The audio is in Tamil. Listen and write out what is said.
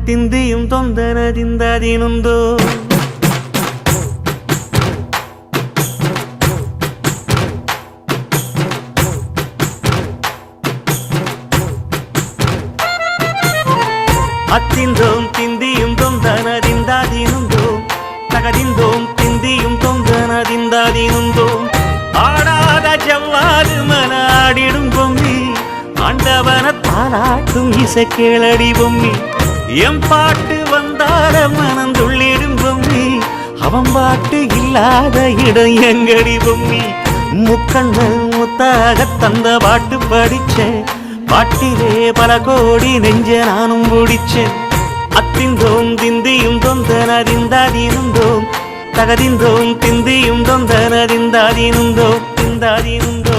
ತಿಂದಿಯುಂ ತೊಂದನದಿಂದದಿನುಂದೋ அத்திந்தோம் திந்தியும் தொந்தனதிந்தாதினுந்தோம் தகதிந்தோம் திந்தியும் தொந்தனதிந்தாதினுந்தோம் ஆடாத ஜவ்வாது மனாடிடும் பொம்மி ஆண்டவன தாளாட்டும் இசை கேளடி பொம்மி எம் பாட்டு வந்தார மனந்துள்ளிடும் பொம்மி அவன் பாட்டு இல்லாத இடம் எங்கடி பொம்மி முக்கண்ணல் முத்தாக தந்த பாட்டு படிச்சேன் பாட்டிலே பல கோடி நெஞ்ச நானும் பிடிச்சேன் அத்திந்தோம் திந்தியும் தொந்தனதிந்தாதினுந்தோம் தகதிந்தோம் திந்தியும் தொந்தனதிந்தாதினுந்தோம் திந்தாதினுந்தோம்